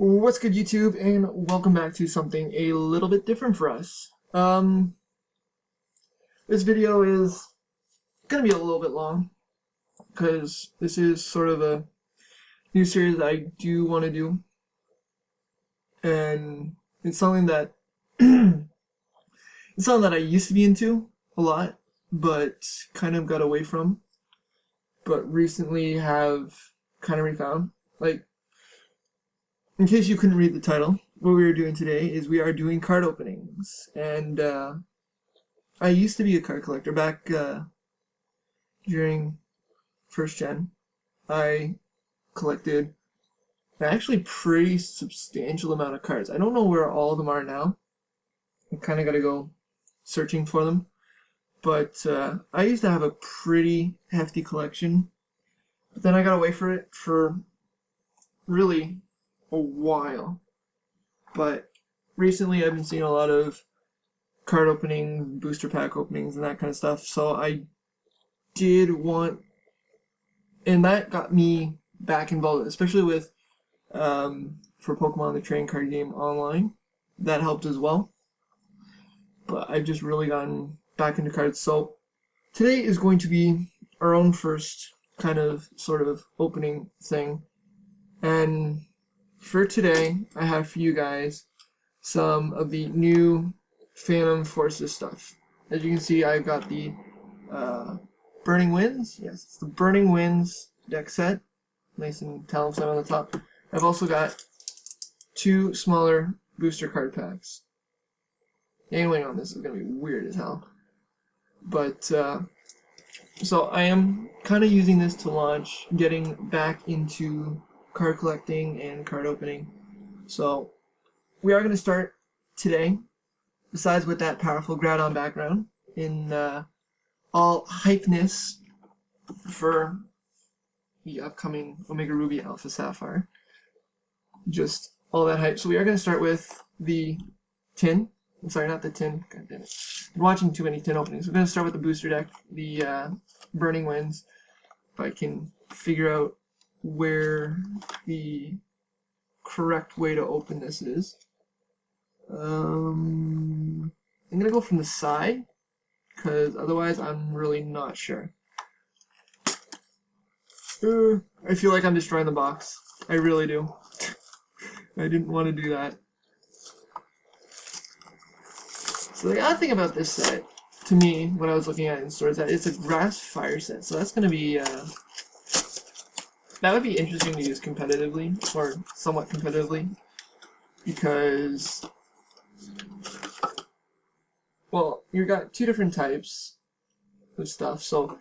What's good, YouTube, and welcome back to something a little bit different for us. This video is gonna be a little bit long because this is sort of a new series that I do want to do, and it's something that I used to be into a lot, but kind of got away from, but recently have kind of refound. Like, in case you couldn't read the title, what we are doing today is we are doing card openings. And I used to be a card collector back during first gen. I collected an actually pretty substantial amount of cards. I don't know where all of them are now. I kind of got to go searching for them. But I used to have a pretty hefty collection. But then I got away from it for really a while, but recently I've been seeing a lot of card openings, booster pack openings, and that kind of stuff. So I did want, and that got me back involved, especially with for Pokemon the trading card game online. That helped as well. But I've just really gotten back into cards. So today is going to be our own first kind of sort of opening thing, and for today, I have for you guys some of the new Phantom Forces stuff. As you can see, I've got the Burning Winds. Yes, it's the Burning Winds deck set. Nice and Talonflame on the top. I've also got two smaller booster card packs. Angling on this is going to be weird as hell. But, so I am kind of using this to launch, getting back into card collecting and card opening. So we are going to start today, besides with that powerful Groudon background, in all hypeness for the upcoming Omega Ruby Alpha Sapphire. Just all that hype. So we are going to start with the tin. I'm sorry, not the tin. God damn it. I'm watching too many tin openings. We're going to start with the booster deck, the Burning Winds. If I can figure out where the correct way to open this is. I'm gonna go from the side, because otherwise I'm really not sure. I feel like I'm destroying the box. I really do. I didn't want to do that. So the odd thing about this set, to me, when I was looking at it in stores, that it's a grass fire set. So that's gonna be that would be interesting to use competitively, or somewhat competitively, because, well, you've got two different types of stuff, so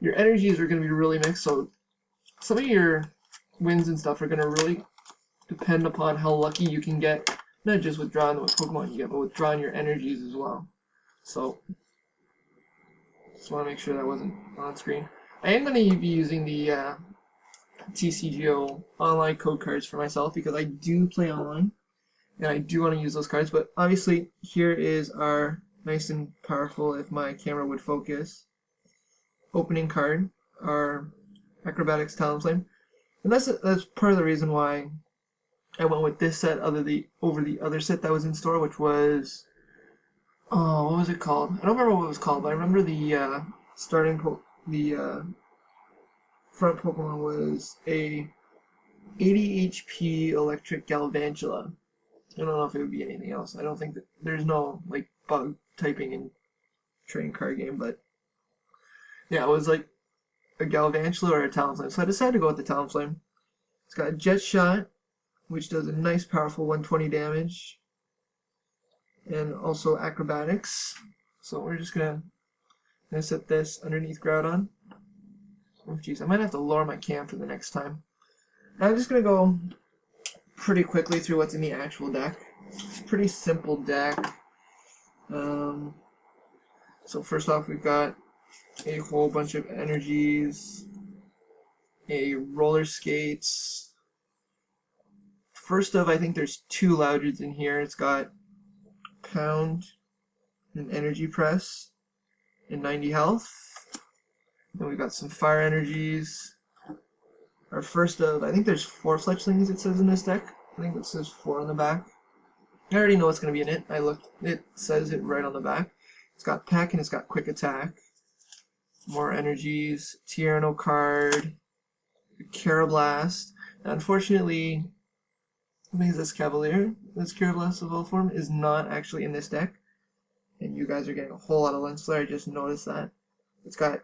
your energies are going to be really mixed, so some of your wins and stuff are going to really depend upon how lucky you can get, not just with drawing what Pokemon you get, but with drawing your energies as well. So, just want to make sure that wasn't on screen. I am going to be using the TCGO online code cards for myself because I do play online and I do want to use those cards, but obviously here is our nice and powerful, if my camera would focus, opening card, our Acrobatics Talonflame. And that's part of the reason why I went with this set over the other set that was in store, which was, oh, what was it called? I don't remember what it was called, but I remember the front Pokemon was a 80 HP electric Galvantula. I don't know if it would be anything else. I don't think that there's no like bug typing in trading card game, but yeah, it was like a Galvantula or a Talonflame. So I decided to go with the Talonflame. It's got Jet Shot, which does a nice powerful 120 damage, and also Acrobatics. So we're just gonna set this underneath Groudon. Oh jeez, I might have to lower my cam for the next time. I'm just going to go pretty quickly through what's in the actual deck. It's a pretty simple deck. So first off, we've got a whole bunch of energies, a roller skates. First of, I think there's two Loudreds in here. It's got Pound, and Energy Press, and 90 health. Then we've got some fire energies. Our first of, I think there's 4 fletchlings it says in this deck. I think it says 4 on the back. I already know what's going to be in it. I looked. It says it right on the back. It's got Peck and it's got Quick Attack. More energies. Tierno card. Carablast. Unfortunately, I think this Cavalier, this Carablast Evolved form, is not actually in this deck. And you guys are getting a whole lot of Lens Flare. I just noticed that. It's got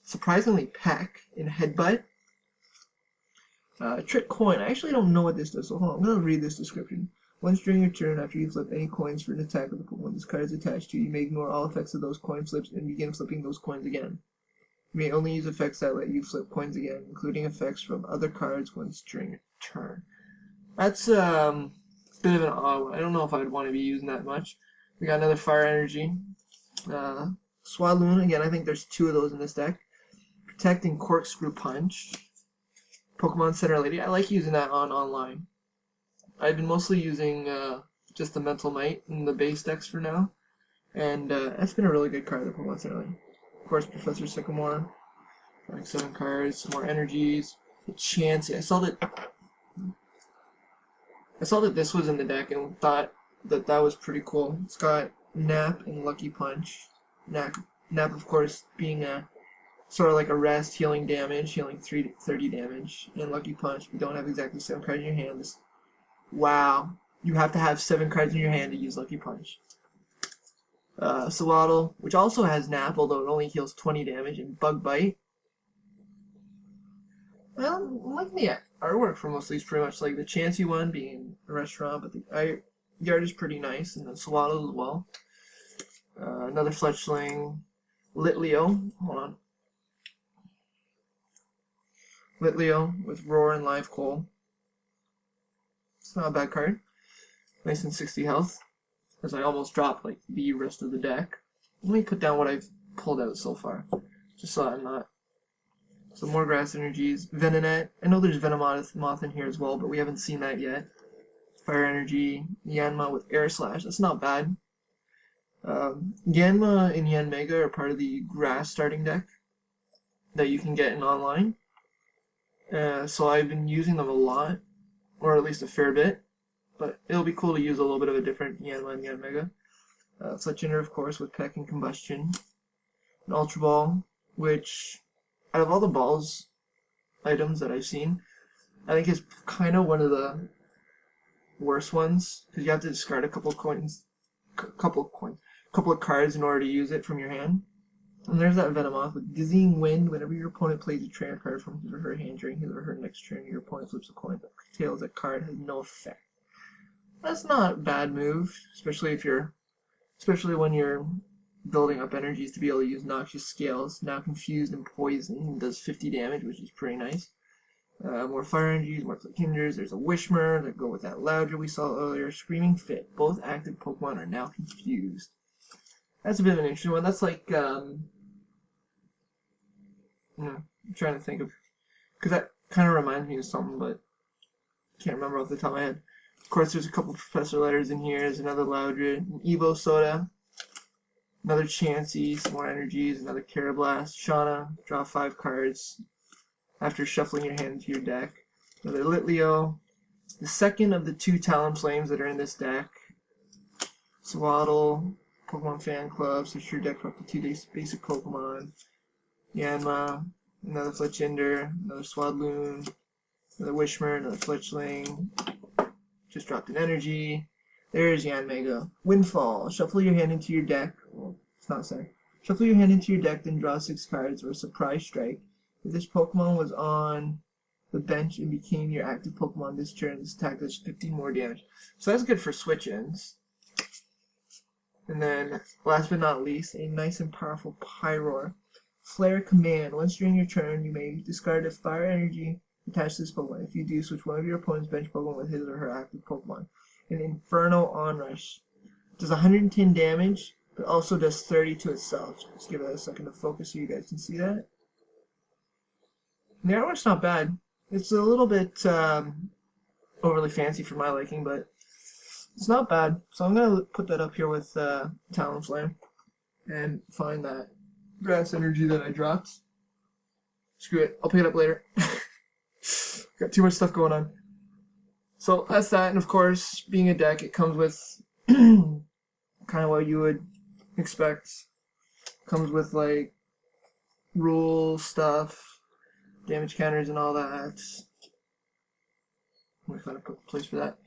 surprisingly Peck in Headbutt. Trick Coin. I actually don't know what this does, so hold on. I'm going to read this description. Once during your turn, after you flip any coins for an attack with the Pokemon this card is attached to, you may ignore all effects of those coin flips and begin flipping those coins again. You may only use effects that let you flip coins again, including effects from other cards once during your turn. That's a bit of an odd one. I don't know if I'd want to be using that much. We got another Fire Energy. Swaloon, again, I think there's 2 of those in this deck. Protect and Corkscrew Punch. Pokemon Center Lady. I like using that on online. I've been mostly using just the Mental Might in the base decks for now. And that's been a really good card, the Pokemon Center Lady. Of course, Professor Sycamore. Like 7 cards, some more energies. The Chansey. I saw that this was in the deck and thought that was pretty cool. It's got Nap and Lucky Punch. Nap of course, being a sort of like a rest, healing damage, healing 30 damage. And Lucky Punch, you don't have exactly 7 cards in your hand. Wow. You have to have 7 cards in your hand to use Lucky Punch. Sawaddle, which also has Nap, although it only heals 20 damage, and Bug Bite. Well, I'm liking the artwork for most of these, pretty much. Like the Chansey one being a restaurant, but the art is pretty nice, and then Sawaddle as well. Another Fletchling. Litleo. Hold on. Litleo with Roar and Live Coal. It's not a bad card. Nice and 60 health. As I almost dropped like the rest of the deck. Let me put down what I've pulled out so far. Just so I'm not. Some more Grass Energies. Venonat. I know there's Venomoth in here as well, but we haven't seen that yet. Fire Energy. Yanma with Air Slash. That's not bad. Yanma and Yanmega are part of the Grass starting deck that you can get in online. So I've been using them a lot, or at least a fair bit. But it'll be cool to use a little bit of a different Yanma and Yanmega. Fletchinder, of course, with Peck and Combustion. An Ultra Ball, which, out of all the balls items that I've seen, I think is kind of one of the worst ones, because you have to discard a couple of cards in order to use it from your hand. And there's that Venomoth with Dizzying Wind. Whenever your opponent plays a trainer card from his or her hand during his or her next turn, your opponent flips a coin that tails that card has no effect. That's not a bad move, especially when you're building up energies to be able to use Noxious Scales. Now Confused and Poison, and does 50 damage, which is pretty nice. More Fire Energies, more Clickinders. There's a Wishmer that go with that Loudre we saw earlier. Screaming Fit. Both active Pokemon are now confused. That's a bit of an interesting one. That's like, I'm trying to think of, because that kind of reminds me of something, but can't remember off the top of my head. Of course, there's a couple Professor letters in here. There's another Loudre, an Evo Soda, another Chansey, some more energies, another Carablast, Shauna, draw 5 cards after shuffling your hand into your deck. Another Litleo, the second of the 2 Talonflames that are in this deck. Swaddle, Pokemon Fan Club, search your deck for up to 2 basic Pokemon. Yanma, another Fletchinder, another Swadloon, another Wishmer, another Fletchling. Just dropped an energy. There's Yanmega. Windfall. Shuffle your hand into your deck. Well, it's not sad. Shuffle your hand into your deck, then draw 6 cards or a Surprise Strike. If this Pokemon was on the bench and became your active Pokemon this turn, this attack does 15 more damage. So that's good for switch-ins. And then, last but not least, a nice and powerful Pyroar. Flare Command. Once during your turn, you may discard a Fire Energy attached to this Pokemon. If you do, switch one of your opponent's bench Pokemon with his or her active Pokemon. An Inferno Onrush. Does 110 damage, but also does 30 to itself. Just give it a second to focus so you guys can see that. And the artwork's not bad. It's a little bit overly fancy for my liking, but it's not bad. So I'm going to put that up here with Talonflame and find that Grass Energy that I dropped. Screw it. I'll pick it up later. Got too much stuff going on. So that's that, and of course, being a deck, it comes with kind of what you would expect. Comes with like rule stuff, damage counters, and all that. I'm gonna find a place for that,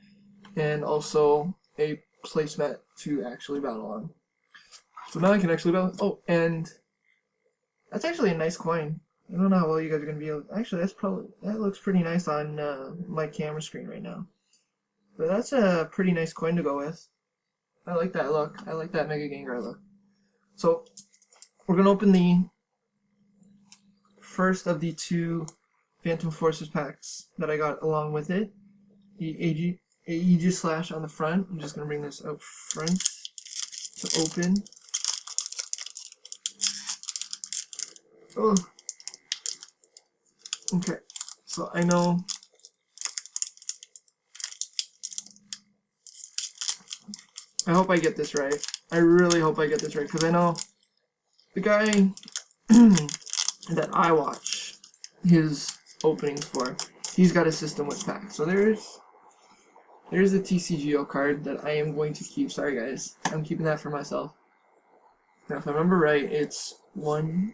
and also a placemat to actually battle on. So now I can actually battle. Oh, and that's actually a nice coin. I don't know how well you guys are gonna be able. Actually, that looks pretty nice on my camera screen right now. But that's a pretty nice coin to go with. I like that look. I like that Mega Gengar look. So we're gonna open the first of the 2 Phantom Forces packs that I got along with it. The Aegis Slash on the front. I'm just gonna bring this out front to open. Oh. Okay. So I know. I hope I get this right. I really hope I get this right, because I know the guy that I watch his openings for, he's got a system with packs. So there's the TCGO card that I am going to keep. Sorry guys, I'm keeping that for myself. Now if I remember right, it's 1,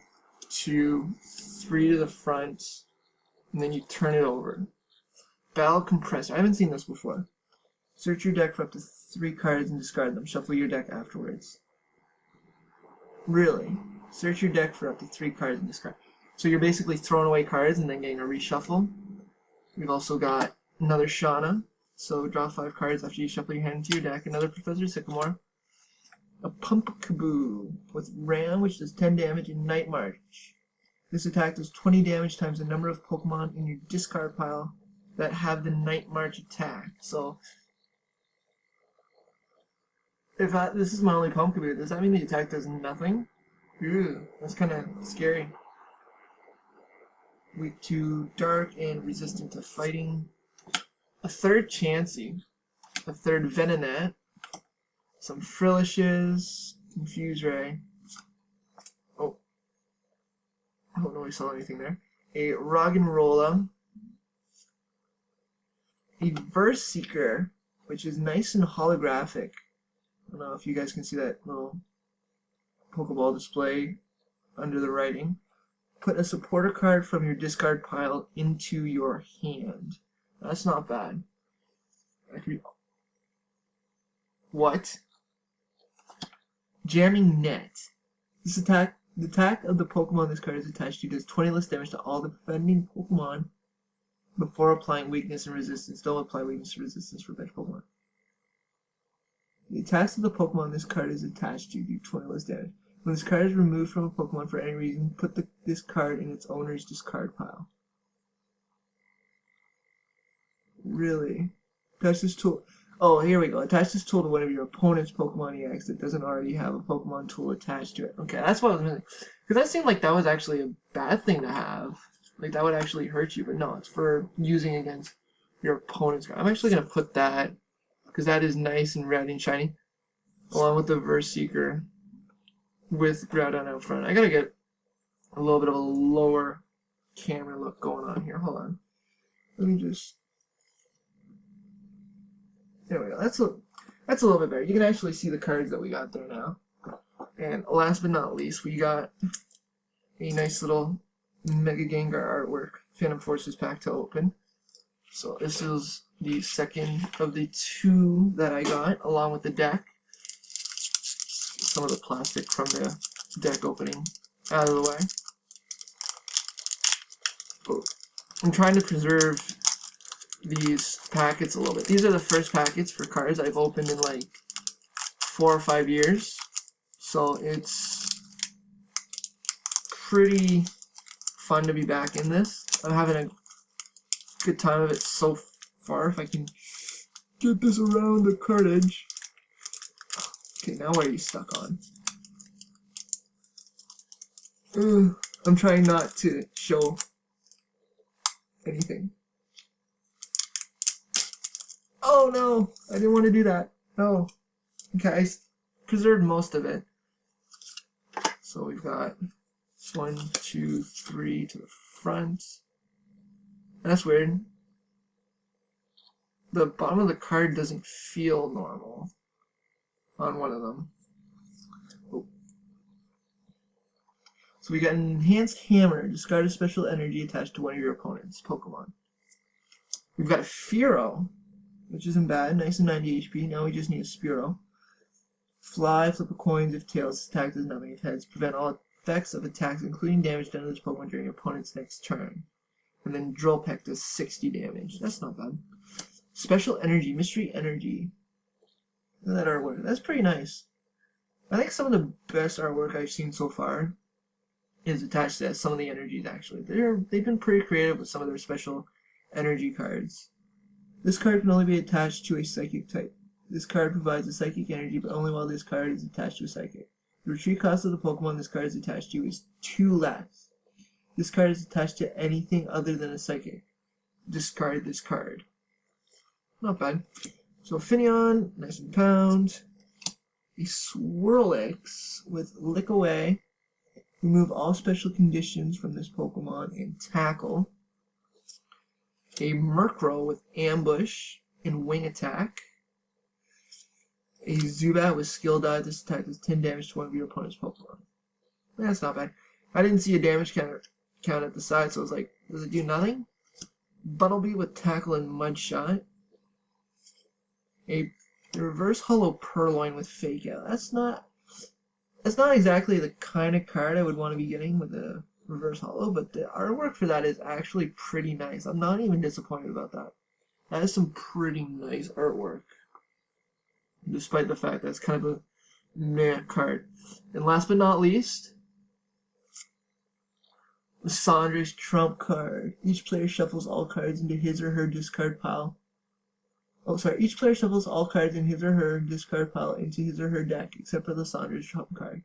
2, 3 to the front, and then you turn it over. Battle Compressor. I haven't seen this before. Search your deck for up to 3 cards and discard them. Shuffle your deck afterwards. Really? Search your deck for up to 3 cards and discard. So you're basically throwing away cards and then getting a reshuffle. We've also got another Shauna. So draw 5 cards after you shuffle your hand into your deck. Another Professor Sycamore. A Pumpkaboo with Ram, which does 10 damage, and Night March. This attack does 20 damage times the number of Pokemon in your discard pile that have the Night March attack. So if this is my only Pumpkaboo, does that mean the attack does nothing? Ooh, that's kind of scary. Weak to dark and resistant to fighting. A third Chansey. A third Venonat. Some Frillishes. Confuse Ray. Oh. I don't know if I saw anything there. A Roggenrola. A Verse Seeker, which is nice and holographic. I don't know if you guys can see that little Pokeball display under the writing. Put a supporter card from your discard pile into your hand. That's not bad. What? Jamming Net. This attack, the attack of the Pokemon this card is attached to does 20 less damage to all the defending Pokemon before applying weakness and resistance. Don't apply weakness and resistance for bench Pokemon. The attacks of the Pokemon this card is attached to do 20 less damage. When this card is removed from a Pokemon for any reason, put this card in its owner's discard pile. Really? Attach this tool. Oh, here we go. Attach this tool to one of your opponent's Pokemon EX that doesn't already have a Pokemon tool attached to it. Okay, that's what I was missing. Because that seemed like that was actually a bad thing to have. Like, that would actually hurt you, but no, it's for using against your opponent's card. I'm actually going to put that, because that is nice and red and shiny, along with the Verse Seeker with Groudon out front. I gotta get a little bit of a lower camera look going on here. Hold on. Let me just... There we go. That's a little bit better. You can actually see the cards that we got there now. And last but not least, we got a nice little Mega Gengar artwork Phantom Forces pack to open. So this is the second of the 2 that I got, along with the deck. Some of the plastic from the deck opening out of the way. Oh, I'm trying to preserve these packets a little bit. These are the first packets for cards I've opened in like 4 or 5 years. So it's pretty fun to be back in this. I'm having a good time of it so far. If I can get this around the cartridge. Okay, now where are you stuck on? I'm trying not to show anything. Oh no! I didn't want to do that. No. Okay, I preserved most of it. So we've got 1, 2, 3 to the front. That's weird. the bottom of the card doesn't feel normal on one of them. Oh. So we got an Enhanced Hammer. Discard a special energy attached to one of your opponent's Pokemon. We've got a Fearow, which isn't bad. Nice and 90 HP. Now we just need a Spearow. Fly, flip a coin. If tails, attack does nothing. If heads, prevent all effects of attacks, including damage done to this Pokemon during your opponent's next turn. And then Drill Peck does 60 damage. That's not bad. Special Energy, Mystery Energy. Look at that artwork. That's pretty nice. I think some of the best artwork I've seen so far is attached to some of the energies, actually. They've been pretty creative with some of their special energy cards. This card can only be attached to a psychic type. This card provides a psychic energy, but only while this card is attached to a psychic. The retreat cost of the Pokemon this card is attached to is 2 less. This card is attached to anything other than a psychic. Discard this card. Not bad. So Finneon, nice and pound. A Swirlix with Lick Away. Remove all special conditions from this Pokemon and Tackle. A Murkrow with Ambush and Wing Attack. A Zubat with Skill Dive. This attack does 10 damage to one of your opponent's Pokemon. That's not bad. I didn't see a damage count at the side, so I was like, does it do nothing? Buttlebee with Tackle and Mud Shot. A Reverse Hollow Purloin with Fake Out. That's not exactly the kind of card I would want to be getting with a Reverse Hollow, but the artwork for that is actually pretty nice. I'm not even disappointed about that. That is some pretty nice artwork, despite the fact that's kind of a meh card. And last but not least, the Sandra's Trump card. Each player shuffles all cards into his or her discard pile. Oh, sorry. Each player shuffles all cards in his or her discard pile into his or her deck, except for the Sandra's Trump card.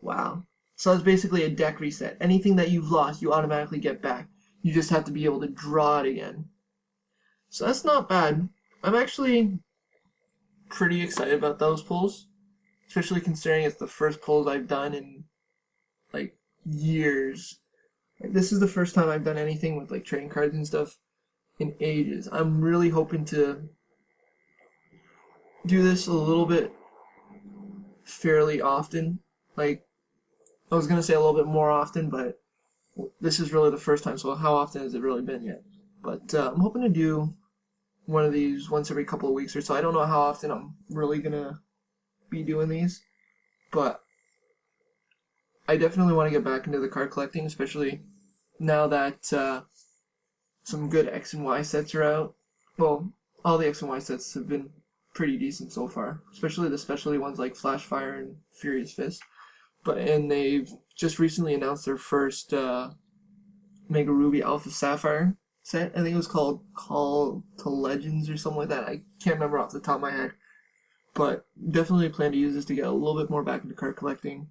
Wow. So it's basically a deck reset. Anything that you've lost, you automatically get back. You just have to be able to draw it again. So that's not bad. I'm actually pretty excited about those pulls, especially considering it's the first pulls I've done in like years. Like, this is the first time I've done anything with like trading cards and stuff in ages. I'm really hoping to do this a little bit fairly often. Like, I was gonna say a little bit more often, but this is really the first time, so how often has it really been yet? But I'm hoping to do one of these once every couple of weeks or so. I don't know how often I'm really gonna be doing these, but I definitely want to get back into the card collecting, especially now that some good X and Y sets are out. Well, all the X and Y sets have been pretty decent so far, especially the specialty ones like Flash Fire and Furious Fist. And they've just recently announced their first Mega Ruby Alpha Sapphire set. I think it was called Call to Legends or something like that. I can't remember off the top of my head. But definitely plan to use this to get a little bit more back into card collecting.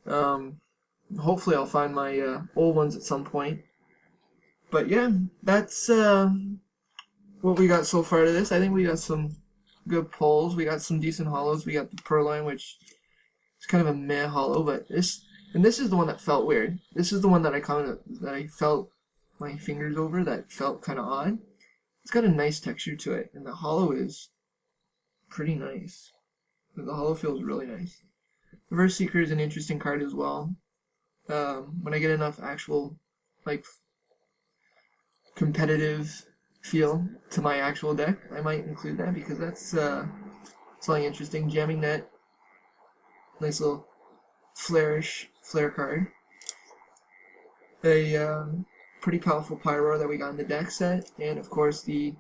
Hopefully I'll find my old ones at some point. But yeah, that's what we got so far to this. I think we got some good pulls. We got some decent hollows. We got the Purloin, which is kind of a meh hollow, but this is the one that felt weird. This is the one that I felt my fingers over that felt kind of odd. It's got a nice texture to it, and the hollow is pretty nice. The hollow feels really nice. Reverse Seeker is an interesting card as well. When I get enough actual like competitive feel to my actual deck, I might include that because that's something interesting. Jamming Net, nice little flourish flare card. A pretty powerful Pyro that we got in the deck set, and of course the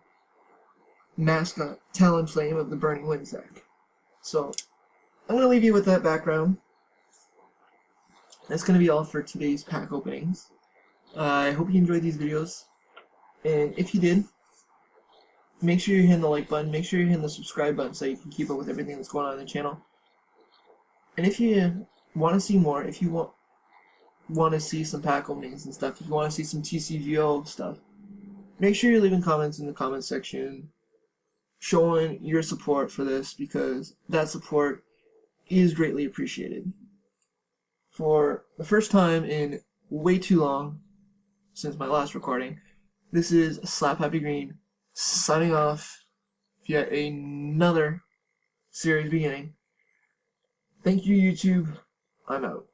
mascot Talonflame of the Burning Winds deck. So I'm going to leave you with that background. That's going to be all for today's pack openings. I hope you enjoyed these videos, and if you did, make sure you're hitting the like button, make sure you're hitting the subscribe button so you can keep up with everything that's going on in the channel. And if you want to see more, if you want to see some pack openings and stuff, if you want to see some TCGO stuff, make sure you're leaving comments in the comment section showing your support for this, because that support is greatly appreciated. For the first time in way too long, since my last recording, this is SlapHappyGreen signing off for yet another series beginning. Thank you, YouTube. I'm out.